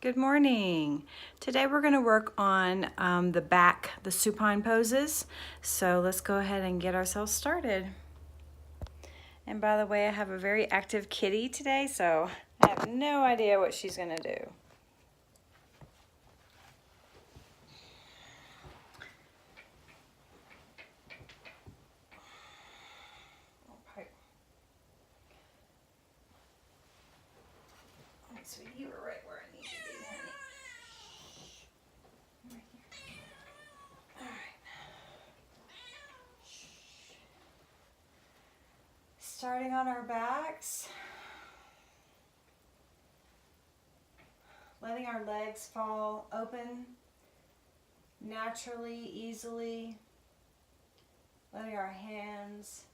Good morning. Today we're going to work on the back, the supine poses. So let's go ahead and get ourselves started. And by the way, I have a very active kitty today, so I have no idea what she's going to do. Sweetie, you were right where I need to be, honey. Right here. All right. Starting on our backs, letting our legs fall open naturally, easily, letting our hands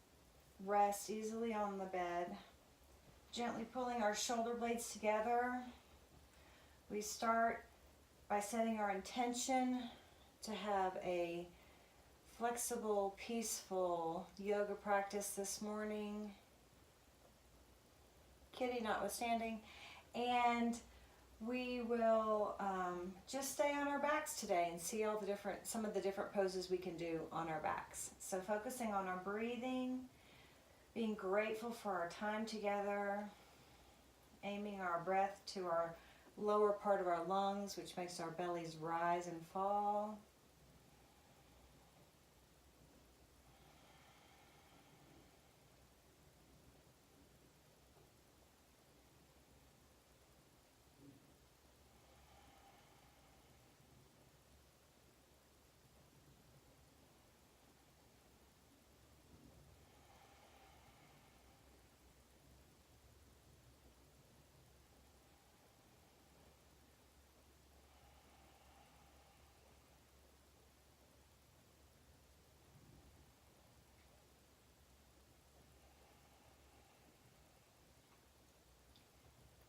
rest easily on the bed. Gently pulling our shoulder blades together. We start by setting our intention to have a flexible, peaceful yoga practice this morning, kitty notwithstanding, and we will just stay on our backs today and see some of the different poses we can do on our backs. So focusing on our breathing, being grateful for our time together, aiming our breath to our lower part of our lungs, which makes our bellies rise and fall.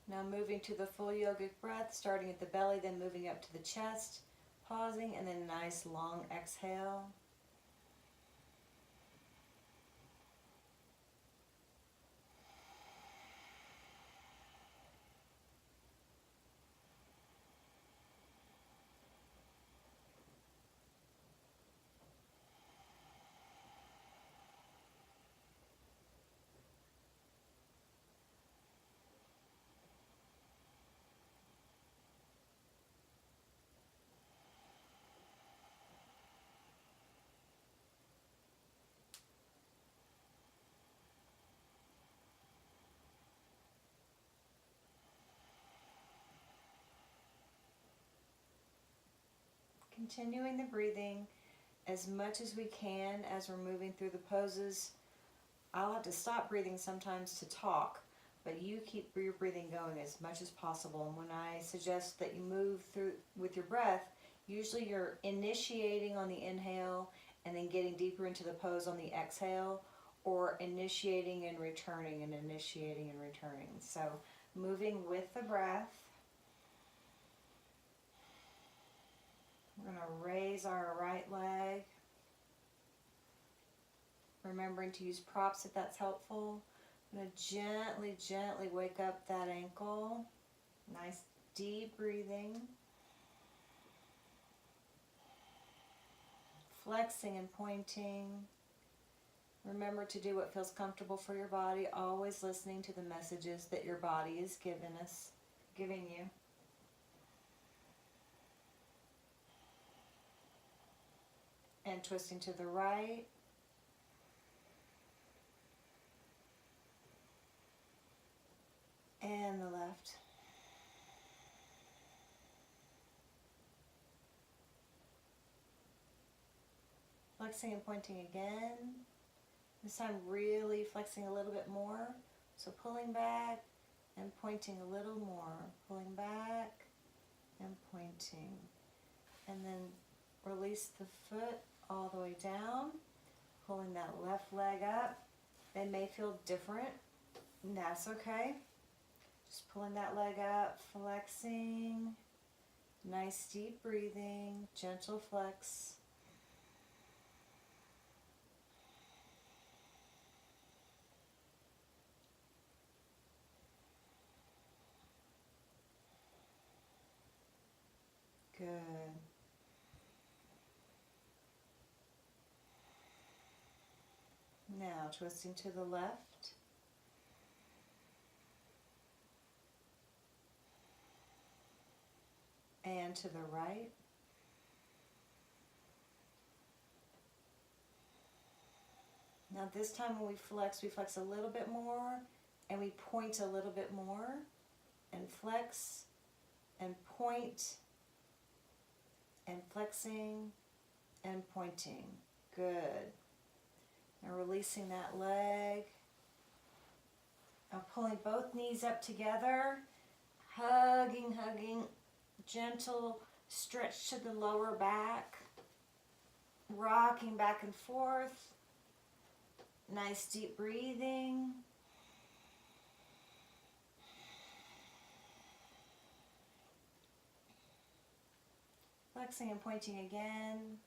Now moving to the full yogic breath, starting at the belly, then moving up to the chest, pausing, and then a nice long exhale. Continuing the breathing as much as we can as we're moving through the poses. I'll have to stop breathing sometimes to talk, but you keep your breathing going as much as possible. And when I suggest that you move through with your breath, usually you're initiating on the inhale and then getting deeper into the pose on the exhale, or initiating and returning and initiating and returning. So moving with the breath. We're going to raise our right leg, remembering to use props if that's helpful. I'm going to gently, gently wake up that ankle. Nice deep breathing. Flexing and pointing. Remember to do what feels comfortable for your body, always listening to the messages that your body is giving you. And twisting to the right. And the left. Flexing and pointing again. This time really flexing a little bit more. So pulling back and pointing a little more. Pulling back and pointing. And then release the foot all the way down. Pulling that left leg up. They may feel different, and that's okay. Just pulling that leg up, flexing. Nice deep breathing, gentle flex. Good. Now twisting to the left. And to the right. Now this time when we flex a little bit more and we point a little bit more and flex and point and flexing and pointing. Good. Now releasing that leg. Now pulling both knees up together, hugging, gentle stretch to the lower back, rocking back and forth. Nice deep breathing. Flexing and pointing again.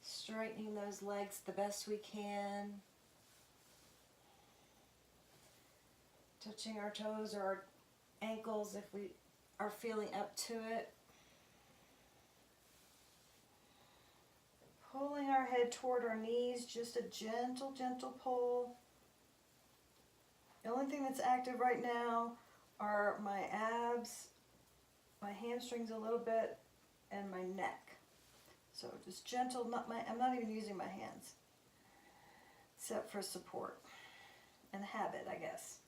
Straightening those legs the best we can. Touching our toes or our ankles if we are feeling up to it. Pulling our head toward our knees, just a gentle, gentle pull. The only thing that's active right now are my abs, my hamstrings a little bit, and my neck. So just gentle, I'm not even using my hands, except for support and habit, I guess.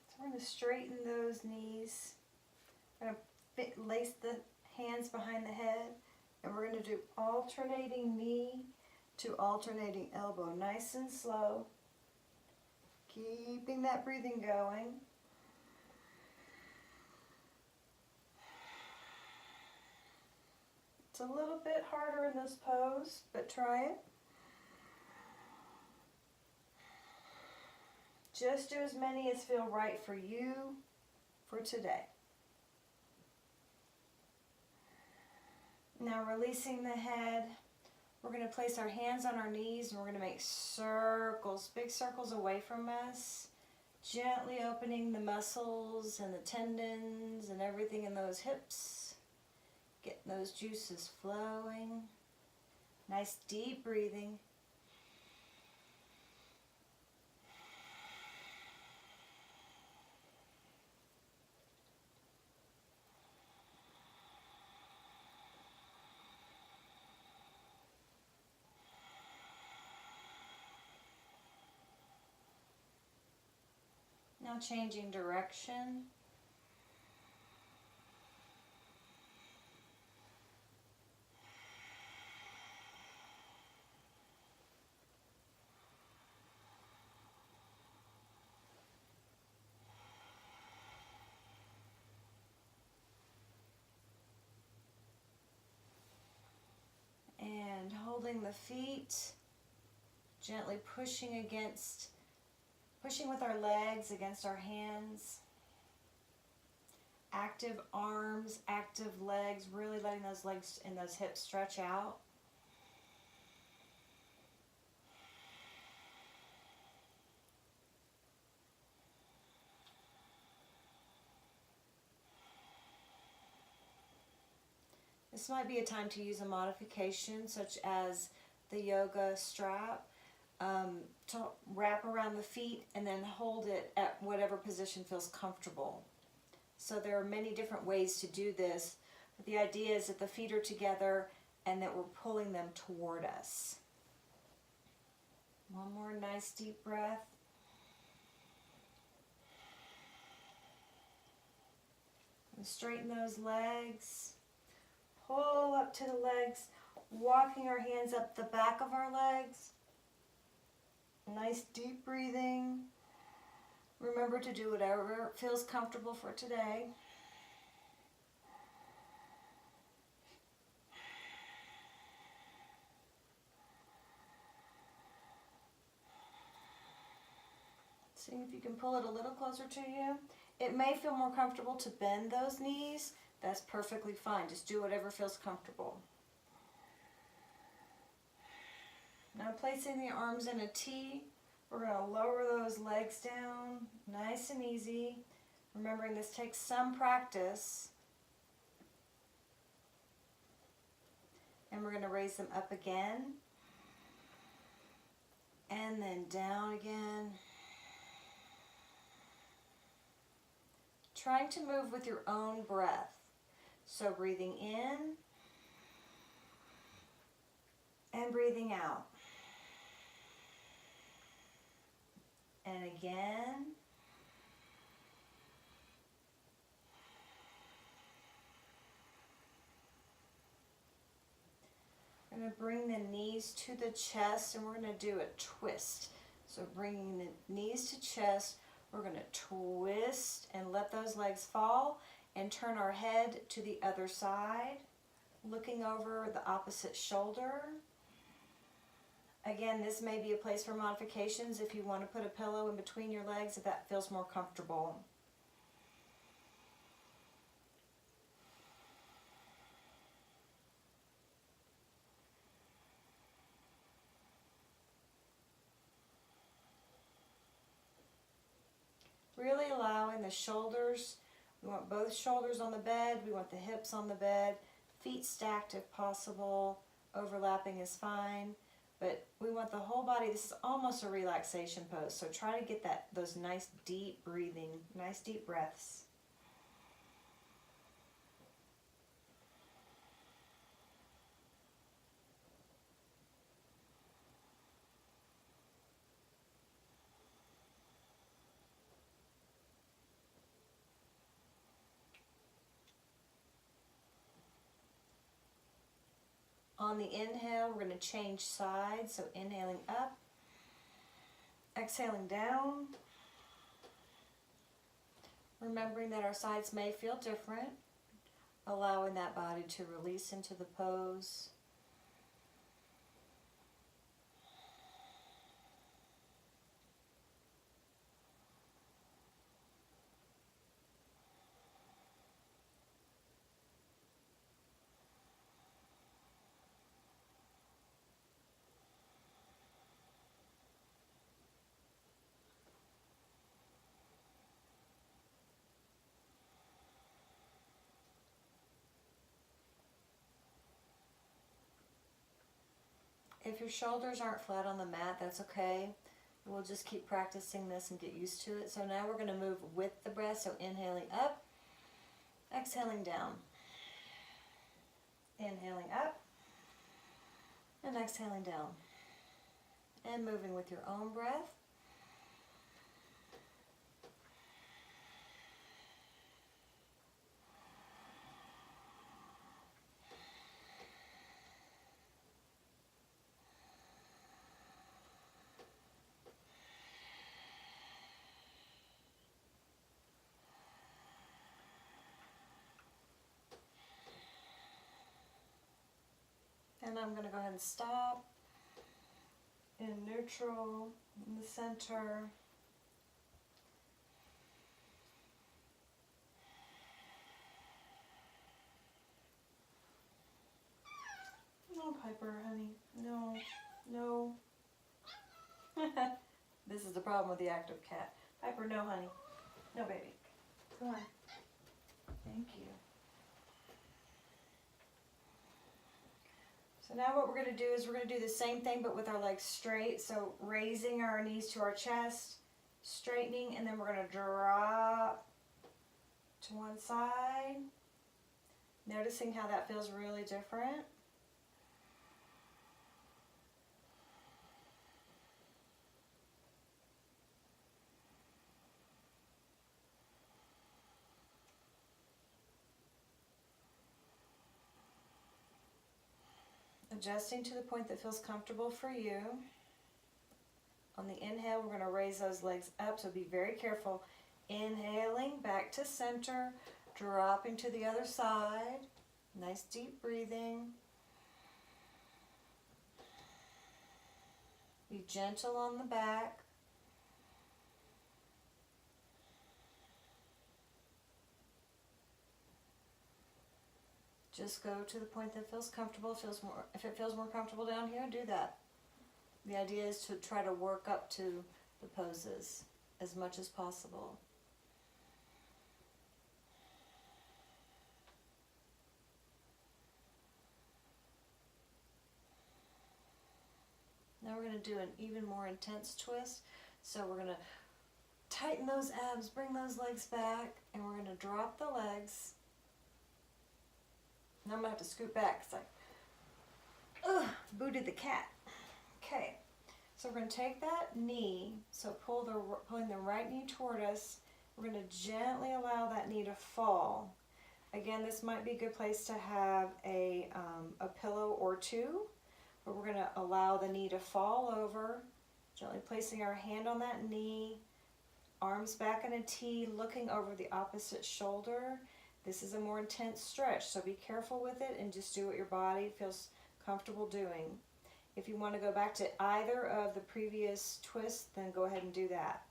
So we're going to straighten those knees. We're going to lace the hands behind the head, and we're going to do alternating knee to alternating elbow, nice and slow, keeping that breathing going. It's a little bit harder in this pose, but try it. Just do as many as feel right for you for today. Now releasing the head, we're going to place our hands on our knees and we're going to make circles, big circles away from us, gently opening the muscles and the tendons and everything in those hips, getting those juices flowing. Nice deep breathing. Now changing direction. And holding the feet, gently pushing with our legs against our hands. Active arms, active legs, really letting those legs and those hips stretch out. This might be a time to use a modification such as the yoga strap to wrap around the feet and then hold it at whatever position feels comfortable. So there are many different ways to do this, but the idea is that the feet are together and that we're pulling them toward us. One more nice deep breath. And straighten those legs. Pull up to the legs, walking our hands up the back of our legs. Nice deep breathing. Remember to do whatever feels comfortable for today. See if you can pull it a little closer to you. It may feel more comfortable to bend those knees. That's perfectly fine. Just do whatever feels comfortable. Now placing the arms in a T, We're going to lower those legs down, nice and easy. Remembering this takes some practice. And we're going to raise them up again. And then down again. Trying to move with your own breath. So breathing in and breathing out. And again. We're going to bring the knees to the chest and we're going to do a twist. So bringing the knees to chest, we're going to twist and let those legs fall and turn our head to the other side, looking over the opposite shoulder. Again, this may be a place for modifications if you want to put a pillow in between your legs if that feels more comfortable. Really allowing the shoulders, we want both shoulders on the bed, we want the hips on the bed, feet stacked if possible, overlapping is fine. But we want the whole body, this is almost a relaxation pose, so try to get those nice deep breathing, nice deep breaths. On the inhale, we're going to change sides, so inhaling up, exhaling down. Remembering that our sides may feel different, allowing that body to release into the pose. If your shoulders aren't flat on the mat, that's okay. We'll just keep practicing this and get used to it. So now we're going to move with the breath. So inhaling up, exhaling down. Inhaling up and exhaling down. And moving with your own breath. And I'm going to go ahead and stop in neutral, in the center. No, Piper, honey. No, no. This is the problem with the active cat. Piper, no, honey. No, baby. Come on. Thank you. So now what we're going to do is we're going to do the same thing but with our legs straight. So raising our knees to our chest, straightening, and then we're going to drop to one side. Noticing how that feels really different. Adjusting to the point that feels comfortable for you. On the inhale, we're going to raise those legs up, so be very careful. Inhaling back to center, dropping to the other side. Nice deep breathing. Be gentle on the back. Just go to the point that feels comfortable. If it feels more comfortable down here, do that. The idea is to try to work up to the poses as much as possible. Now we're going to do an even more intense twist. So we're going to tighten those abs, bring those legs back, and we're going to drop the legs. Now I'm going to have to scoot back because I booted the cat. Okay, so we're going to take that knee, so pulling the right knee toward us. We're going to gently allow that knee to fall. Again, this might be a good place to have a pillow or two, but we're going to allow the knee to fall over, gently placing our hand on that knee, arms back in a T, looking over the opposite shoulder. This is a more intense stretch, so be careful with it and just do what your body feels comfortable doing. If you want to go back to either of the previous twists, then go ahead and do that.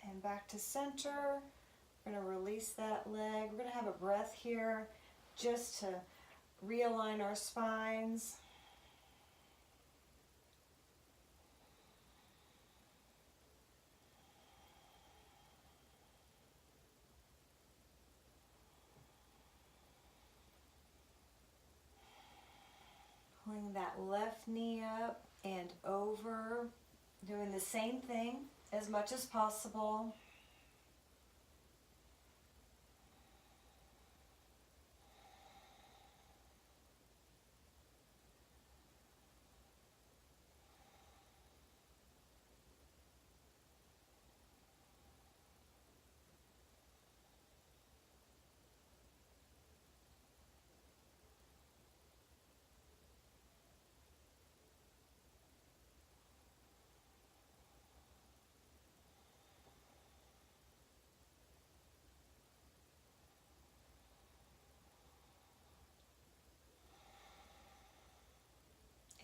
And back to center. We're going to release that leg. We're going to have a breath here just to realign our spines. Pulling that left knee up and over, doing the same thing as much as possible.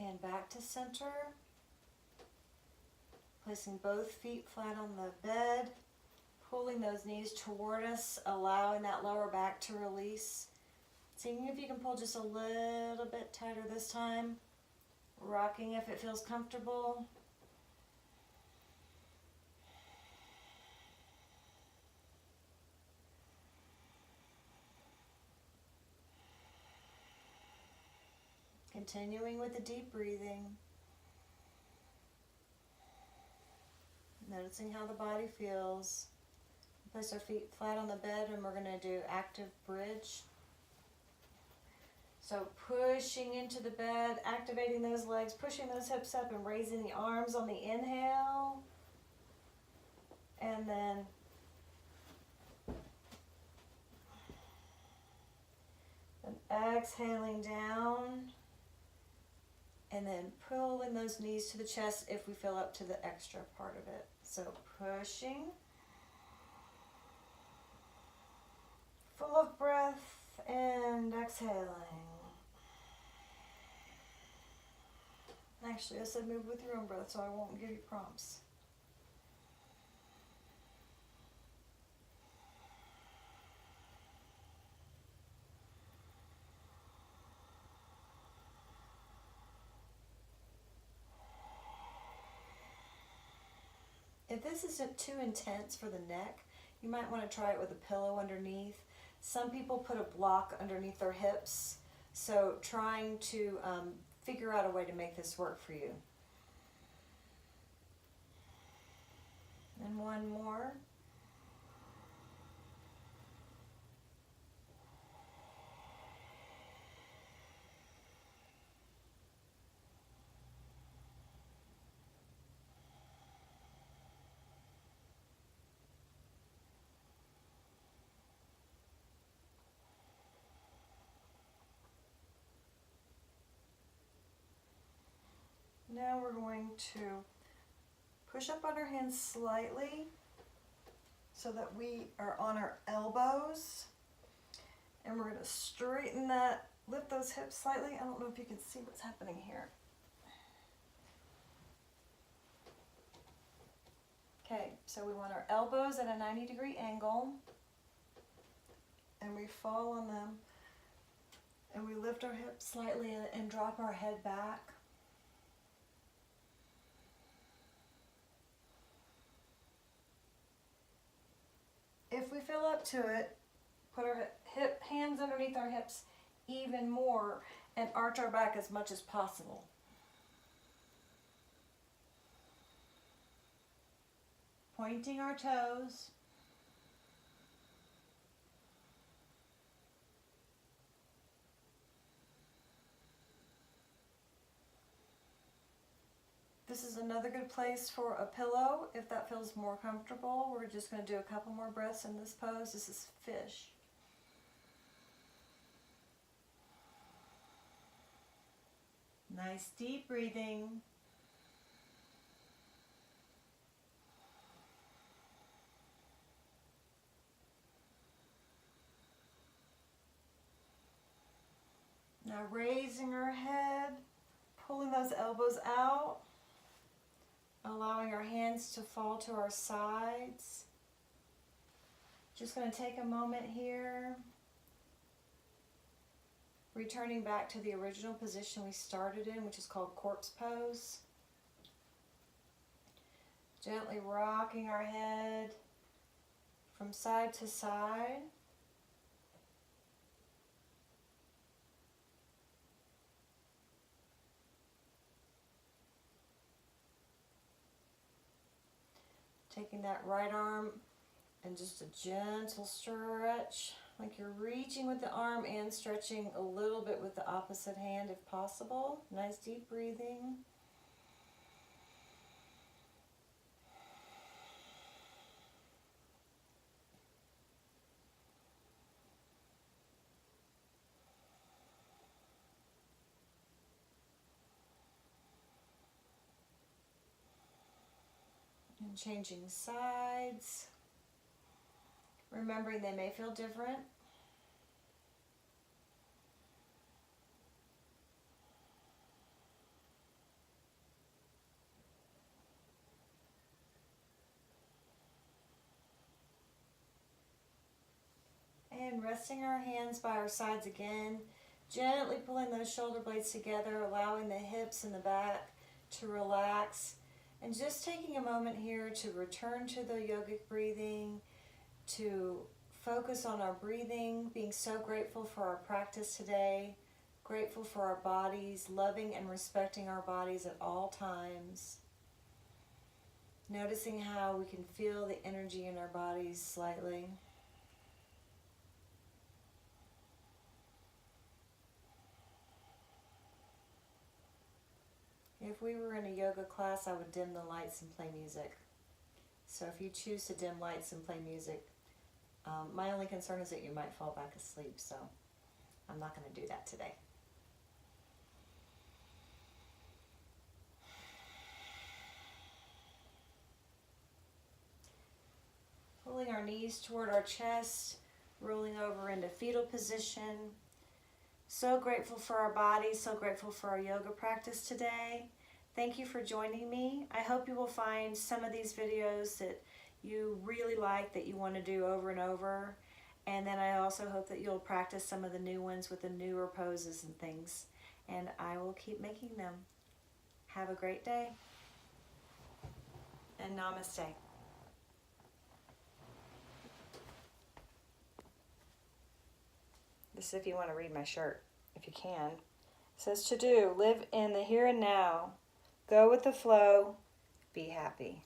And back to center. Placing both feet flat on the bed. Pulling those knees toward us, allowing that lower back to release. Seeing if you can pull just a little bit tighter this time. Rocking if it feels comfortable. Continuing with the deep breathing. Noticing how the body feels. Place our feet flat on the bed and we're going to do active bridge. So pushing into the bed, activating those legs, pushing those hips up and raising the arms on the inhale. And then exhaling down. And then pulling those knees to the chest if we feel up to the extra part of it. So pushing. Full of breath and exhaling. Actually, I said move with your own breath, so I won't give you prompts. If this isn't too intense for the neck, you might want to try it with a pillow underneath. Some people put a block underneath their hips, so trying to figure out a way to make this work for you. And one more. Now we're going to push up on our hands slightly. so that we are on our elbows. And we're going to straighten that, lift those hips slightly. I don't know if you can see what's happening here. Okay, so we want our elbows at a 90-degree angle. And we fall on them. And we lift our hips slightly and drop our head back. If we feel up to it, put our hands underneath our hips even more and arch our back as much as possible. Pointing our toes. This is another good place for a pillow if that feels more comfortable. We're just going to do a couple more breaths in this pose. This is fish. Nice deep breathing. Now raising our head, pulling those elbows out. Allowing our hands to fall to our sides. Just going to take a moment here. Returning back to the original position we started in, which is called corpse pose. Gently rocking our head from side to side. Taking that right arm and just a gentle stretch, like you're reaching with the arm and stretching a little bit with the opposite hand if possible. Nice deep breathing. And changing sides. Remembering they may feel different. And resting our hands by our sides again. Gently pulling those shoulder blades together, allowing the hips and the back to relax. And just taking a moment here to return to the yogic breathing, to focus on our breathing, being so grateful for our practice today, grateful for our bodies, loving and respecting our bodies at all times. Noticing how we can feel the energy in our bodies slightly. If we were in a yoga class, I would dim the lights and play music. So if you choose to dim lights and play music, my only concern is that you might fall back asleep, so I'm not going to do that today. Pulling our knees toward our chest, rolling over into fetal position. So grateful for our bodies, so grateful for our yoga practice today. Thank you for joining me. I hope you will find some of these videos that you really like, that you want to do over and over. And then I also hope that you'll practice some of the new ones with the newer poses and things. And I will keep making them. Have a great day. And namaste. This is if you want to read my shirt, if you can. It says to do, live in the here and now, go with the flow, be happy.